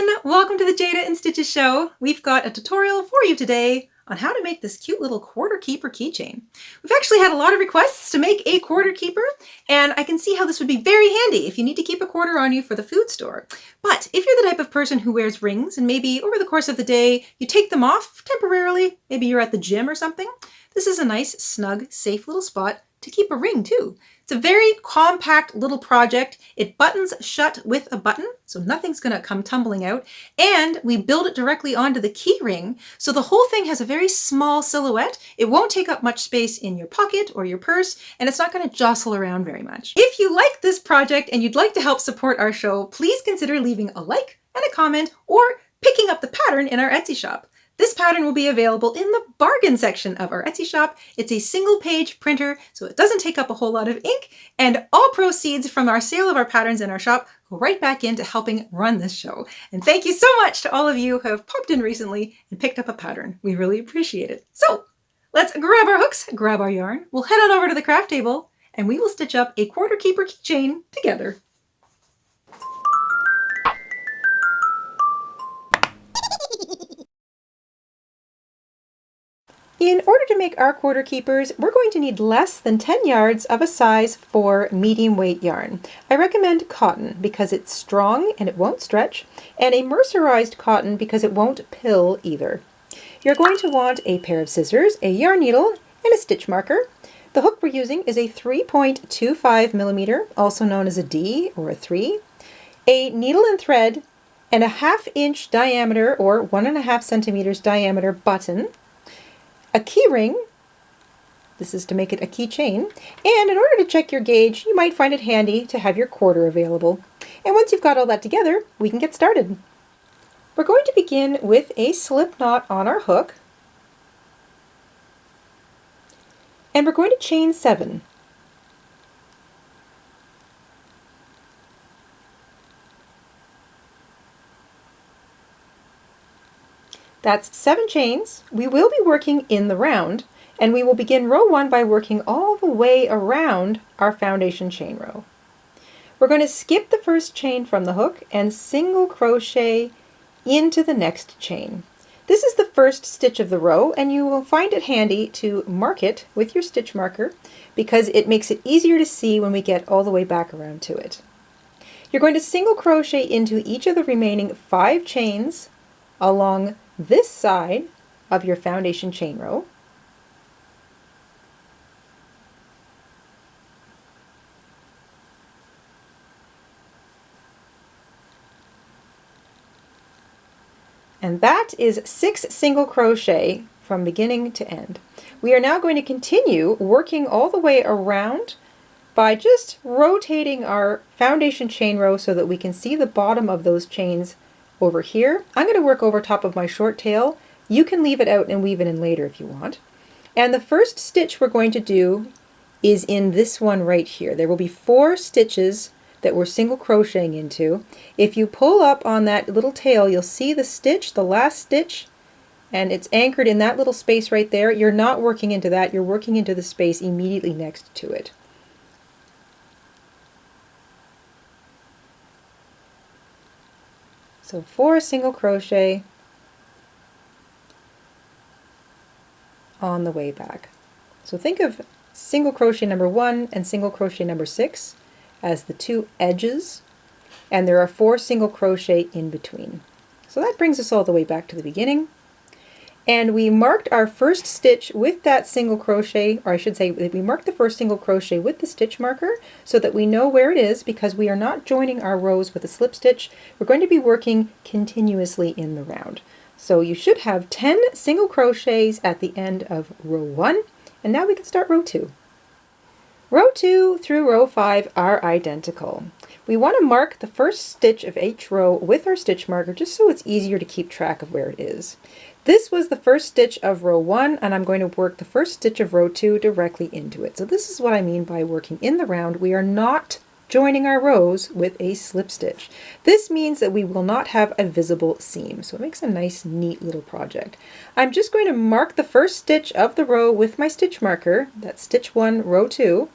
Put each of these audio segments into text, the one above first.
everyone! Welcome to the Jayda InStitches show. We've got a tutorial for you today on how to make this cute little quarter keeper keychain. We've actually had a lot of requests to make a quarter keeper, and I can see how this would be very handy if you need to keep a quarter on you for the food store. But if you're the type of person who wears rings and maybe over the course of the day you take them off temporarily, maybe you're at the gym or something, this is a nice, snug, safe little spot to keep a ring too. It's a very compact little project. It buttons shut with a button, so nothing's going to come tumbling out. And we build it directly onto the key ring, so the whole thing has a very small silhouette. It won't take up much space in your pocket or your purse, and it's not going to jostle around very much. If you like this project and you'd like to help support our show, please consider leaving a like and a comment or picking up the pattern in our Etsy shop. This pattern will be available in the bargain section of our Etsy shop. It's a single page printer, so it doesn't take up a whole lot of ink, and all proceeds from our sale of our patterns in our shop go right back into helping run this show. And thank you so much to all of you who have popped in recently and picked up a pattern. We really appreciate it. So let's grab our hooks, grab our yarn, we'll head on over to the craft table, and we will stitch up a quarter keeper keychain together. In order to make our quarter keepers, we're going to need less than 10 yards of a size 4 medium weight yarn. I recommend cotton because it's strong and it won't stretch, and a mercerized cotton because it won't pill either. You're going to want a pair of scissors, a yarn needle, and a stitch marker. The hook we're using is a 3.25 millimeter, also known as a D or a 3, a needle and thread, and a 1/2 inch diameter or 1.5 centimeters diameter button, a key ring, this is to make it a keychain, and in order to check your gauge, you might find it handy to have your quarter available. And once you've got all that together, we can get started. We're going to begin with a slip knot on our hook, and we're going to chain 7. That's 7 chains. We will be working in the round, and we will begin row 1 by working all the way around our foundation chain row. We're going to skip the first chain from the hook and single crochet into the next chain. This is the first stitch of the row, and you will find it handy to mark it with your stitch marker because it makes it easier to see when we get all the way back around to it. You're going to single crochet into each of the remaining 5 chains along this side of your foundation chain row. And that is 6 single crochet from beginning to end. We are now going to continue working all the way around by just rotating our foundation chain row so that we can see the bottom of those chains over here. I'm going to work over top of my short tail. You can leave it out and weave it in later if you want. And the first stitch we're going to do is in this one right here. There will be 4 stitches that we're single crocheting into. If you pull up on that little tail, you'll see the stitch, the last stitch, and it's anchored in that little space right there. You're not working into that, you're working into the space immediately next to it. So 4 single crochet on the way back. So think of single crochet number 1 and single crochet number 6 as the 2 edges, and there are 4 single crochet in between. So that brings us all the way back to the beginning. And we marked our first stitch with that single crochet, or I should say we marked the first single crochet with the stitch marker so that we know where it is because we are not joining our rows with a slip stitch. We're going to be working continuously in the round. So you should have 10 single crochets at the end of row 1, and now we can start row 2. Row 2 through row 5 are identical. We want to mark the first stitch of each row with our stitch marker just so it's easier to keep track of where it is. This was the first stitch of row 1, and I'm going to work the first stitch of row 2 directly into it. So this is what I mean by working in the round. We are not joining our rows with a slip stitch. This means that we will not have a visible seam, so it makes a nice, neat little project. I'm just going to mark the first stitch of the row with my stitch marker. That's stitch 1, row 2,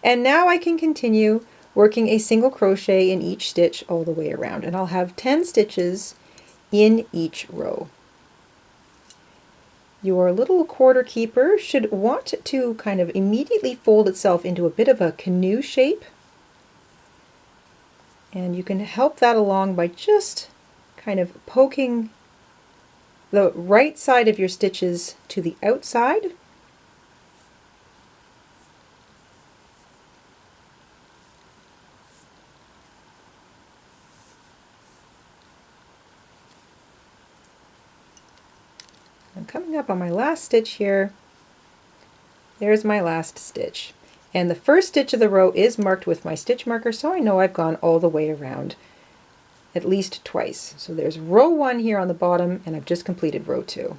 and now I can continue working a single crochet in each stitch all the way around, and I'll have 10 stitches in each row. Your little quarter keeper should want to kind of immediately fold itself into a bit of a canoe shape. And you can help that along by just kind of poking the right side of your stitches to the outside. I'm coming up on my last stitch here. There's my last stitch. And the first stitch of the row is marked with my stitch marker, so I know I've gone all the way around at least twice. So there's row 1 here on the bottom, and I've just completed row 2.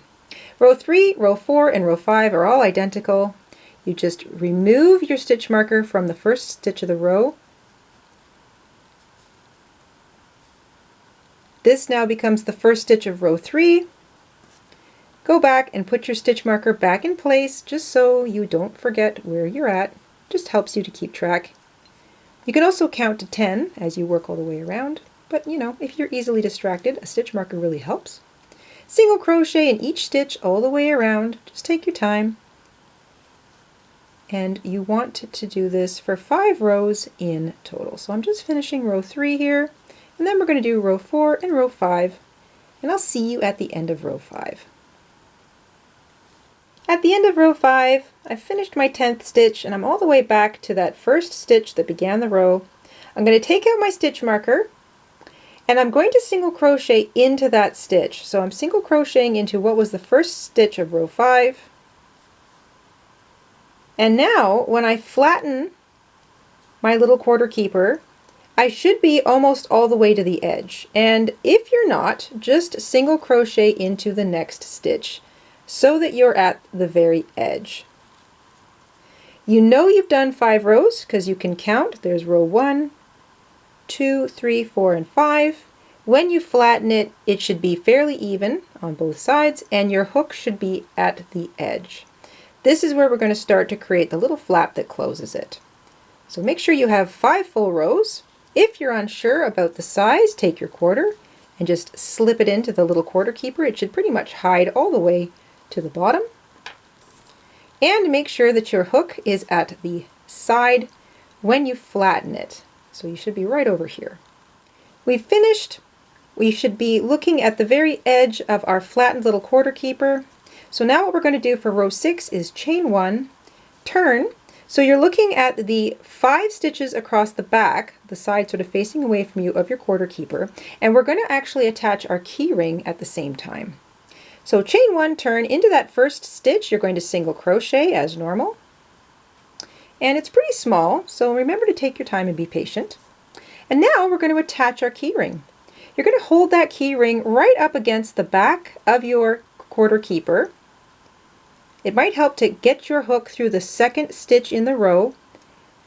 Row 3, row 4, and row 5 are all identical. You just remove your stitch marker from the first stitch of the row. This now becomes the first stitch of row 3. Go back and put your stitch marker back in place just so you don't forget where you're at. Just helps you to keep track. You can also count to 10 as you work all the way around, but you know, if you're easily distracted, a stitch marker really helps. Single crochet in each stitch all the way around. Just take your time. And you want to do this for 5 rows in total. So I'm just finishing row 3 here, and then we're going to do row 4 and row 5, and I'll see you at the end of row 5. At the end of row 5, I've finished my 10th stitch, and I'm all the way back to that first stitch that began the row. I'm going to take out my stitch marker, and I'm going to single crochet into that stitch. So I'm single crocheting into what was the first stitch of row 5. And now, when I flatten my little quarter keeper, I should be almost all the way to the edge. And if you're not, just single crochet into the next stitch so that you're at the very edge. You know you've done 5 rows because you can count. There's row 1, 2, 3, 4, and 5. When you flatten it, it should be fairly even on both sides, and your hook should be at the edge. This is where we're going to start to create the little flap that closes it. So make sure you have 5 full rows. If you're unsure about the size, take your quarter and just slip it into the little quarter keeper. It should pretty much hide all the way to the bottom. And make sure that your hook is at the side when you flatten it. So you should be right over here. We've finished. We should be looking at the very edge of our flattened little quarter keeper. So now what we're going to do for row 6 is chain 1, turn. So you're looking at the 5 stitches across the back, the side sort of facing away from you of your quarter keeper, and we're going to actually attach our key ring at the same time. So chain 1, turn into that first stitch. You're going to single crochet as normal. And it's pretty small, so remember to take your time and be patient. And now we're going to attach our key ring. You're going to hold that key ring right up against the back of your quarter keeper. It might help to get your hook through the second stitch in the row.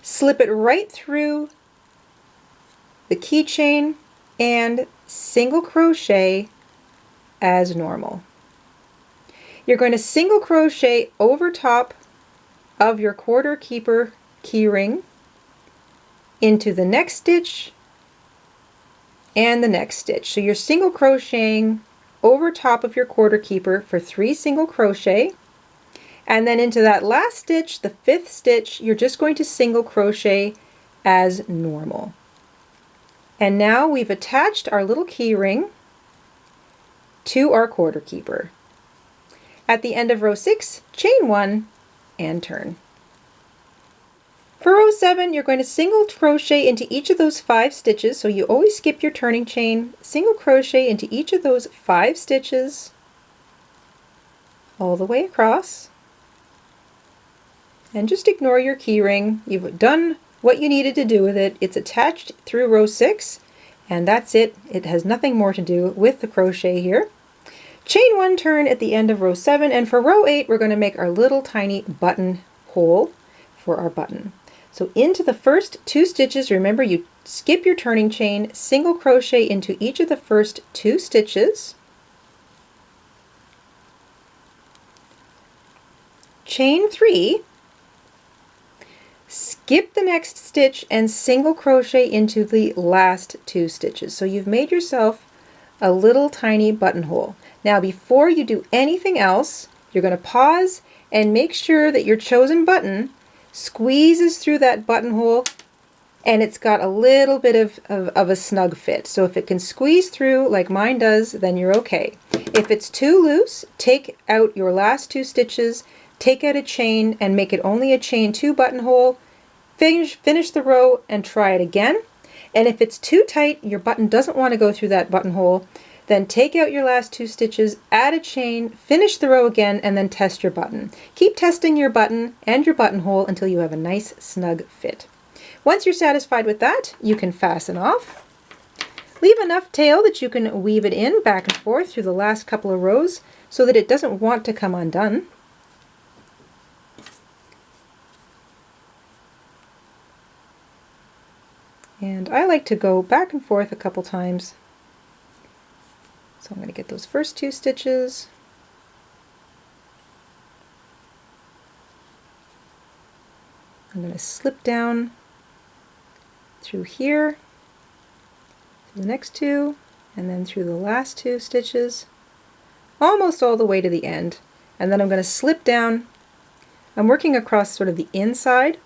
Slip it right through the keychain and single crochet as normal. You're going to single crochet over top of your quarter keeper key ring into the next stitch and the next stitch. So you're single crocheting over top of your quarter keeper for 3 single crochet, and then into that last stitch, the 5th stitch, you're just going to single crochet as normal. And now we've attached our little key ring to our quarter keeper. At the end of row 6, chain 1 and turn. For row 7, you're going to single crochet into each of those 5 stitches, so you always skip your turning chain, single crochet into each of those 5 stitches all the way across, and just ignore your key ring. You've done what you needed to do with it. It's attached through row 6, and that's it. It has nothing more to do with the crochet here. Chain 1, turn at the end of row 7, and for row 8 we're going to make our little tiny button hole for our button. So into the first 2 stitches, remember you skip your turning chain, single crochet into each of the first 2 stitches, chain 3, skip the next stitch and single crochet into the last 2 stitches. So you've made yourself a little tiny buttonhole. Now before you do anything else, you're going to pause and make sure that your chosen button squeezes through that buttonhole and it's got a little bit of a snug fit. So if it can squeeze through like mine does, then you're okay. If it's too loose, take out your last 2 stitches, take out a chain and make it only a chain 2 buttonhole, finish the row and try it again. And if it's too tight, your button doesn't want to go through that buttonhole, then take out your last 2 stitches, add a chain, finish the row again, and then test your button. Keep testing your button and your buttonhole until you have a nice snug fit. Once you're satisfied with that, you can fasten off. Leave enough tail that you can weave it in back and forth through the last couple of rows so that it doesn't want to come undone. And I like to go back and forth a couple times. So I'm going to get those first 2 stitches. I'm going to slip down through here, to the next 2, and then through the last 2 stitches, almost all the way to the end. And then I'm going to slip down. I'm working across sort of the inside.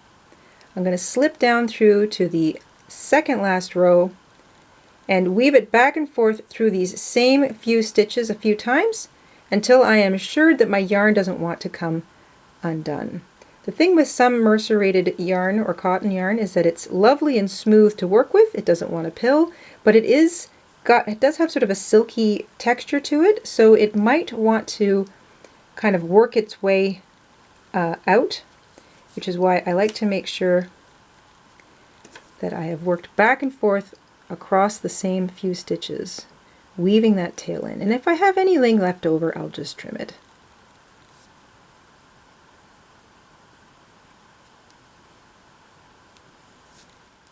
I'm going to slip down through to the second last row and weave it back and forth through these same few stitches a few times until I am assured that my yarn doesn't want to come undone. The thing with some mercerated yarn or cotton yarn is that it's lovely and smooth to work with. It doesn't want to pill, but it does have sort of a silky texture to it, so it might want to kind of work its way out, which is why I like to make sure that I have worked back and forth across the same few stitches, weaving that tail in. And if I have anything left over, I'll just trim it.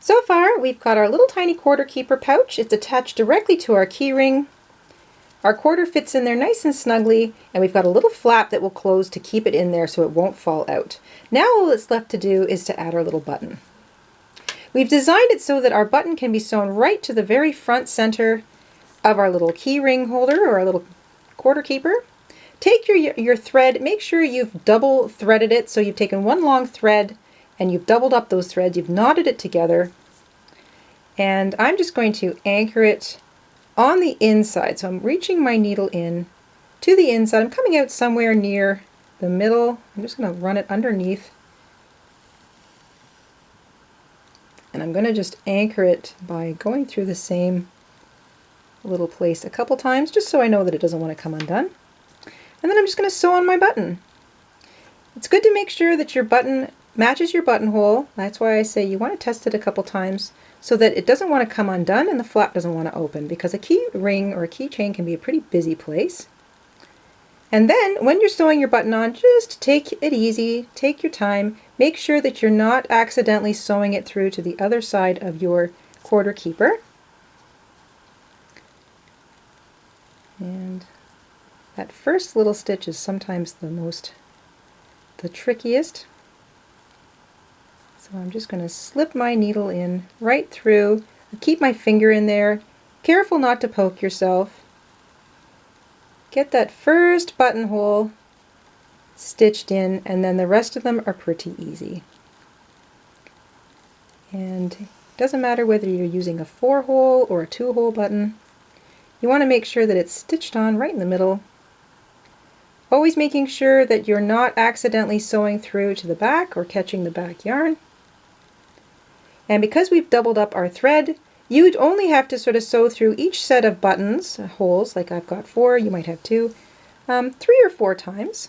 So far, we've got our little tiny quarter keeper pouch. It's attached directly to our key ring. Our quarter fits in there nice and snugly, and we've got a little flap that will close to keep it in there so it won't fall out. Now all that's left to do is to add our little button. We've designed it so that our button can be sewn right to the very front center of our little key ring holder or our little quarter keeper. Take your thread, make sure you've double threaded it, so you've taken one long thread and you've doubled up those threads, you've knotted it together, and I'm just going to anchor it on the inside. So I'm reaching my needle in to the inside. I'm coming out somewhere near the middle. I'm just going to run it underneath, and I'm going to just anchor it by going through the same little place a couple times, just so I know that it doesn't want to come undone. And then I'm just going to sew on my button. It's good to make sure that your button matches your buttonhole. That's why I say you want to test it a couple times so that it doesn't want to come undone and the flap doesn't want to open, because a key ring or a keychain can be a pretty busy place. And then when you're sewing your button on, just take it easy, take your time, make sure that you're not accidentally sewing it through to the other side of your quarter keeper. And that first little stitch is sometimes the trickiest. So I'm just going to slip my needle in right through, keep my finger in there, careful not to poke yourself. Get that first buttonhole stitched in, and then the rest of them are pretty easy. And it doesn't matter whether you're using a 4-hole or a 2-hole button. You want to make sure that it's stitched on right in the middle. Always making sure that you're not accidentally sewing through to the back or catching the back yarn. And because we've doubled up our thread, you'd only have to sort of sew through each set of buttons, holes, like I've got 4, you might have 2, 3 or 4 times.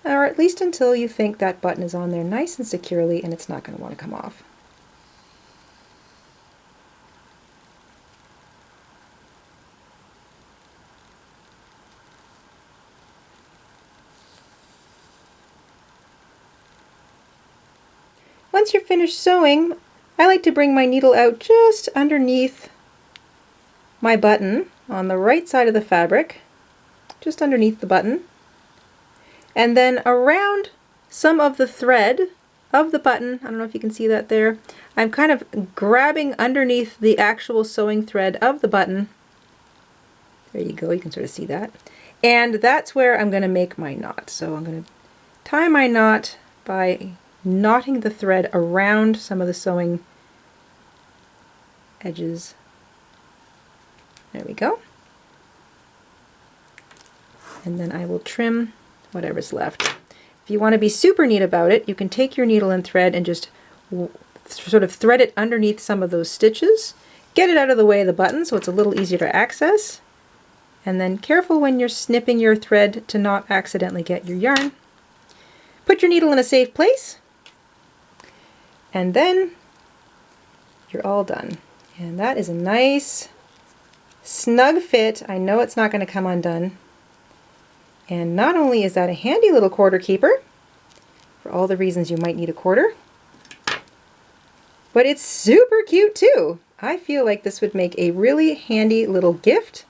Or at least until you think that button is on there nice and securely and it's not going to want to come off. Once you're finished sewing, I like to bring my needle out just underneath my button on the right side of the fabric, just underneath the button, and then around some of the thread of the button. I don't know if you can see that there. I'm kind of grabbing underneath the actual sewing thread of the button, There you go, you can sort of see that. And that's where I'm going to make my knot. So I'm going to tie my knot by knotting the thread around some of the sewing edges. There we go. And then I will trim whatever's left. If you want to be super neat about it, you can take your needle and thread and just sort of thread it underneath some of those stitches. Get it out of the way of the button so it's a little easier to access. And then careful when you're snipping your thread to not accidentally get your yarn. Put your needle in a safe place. And then you're all done. And that is a nice snug fit. I know it's not going to come undone. And not only is that a handy little quarter keeper, for all the reasons you might need a quarter, but it's super cute too. I feel like this would make a really handy little gift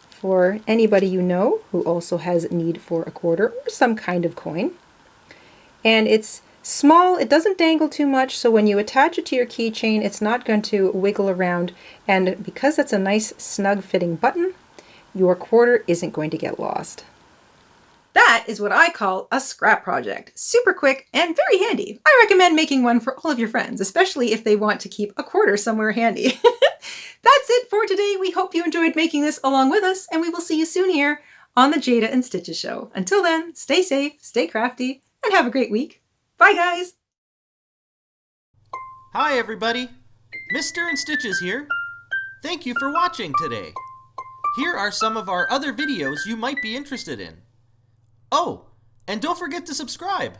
for anybody you know who also has need for a quarter or some kind of coin. And it's small, it doesn't dangle too much, so when you attach it to your keychain, it's not going to wiggle around. And because it's a nice snug fitting button, your quarter isn't going to get lost. That is what I call a scrap project. Super quick and very handy. I recommend making one for all of your friends, especially if they want to keep a quarter somewhere handy. That's it for today. We hope you enjoyed making this along with us, and we will see you soon here on the Jayda and Stitches show. Until then, stay safe, stay crafty, and have a great week. Bye, guys! Hi, everybody. Mr. InStitches here. Thank you for watching today. Here are some of our other videos you might be interested in. Oh, and don't forget to subscribe.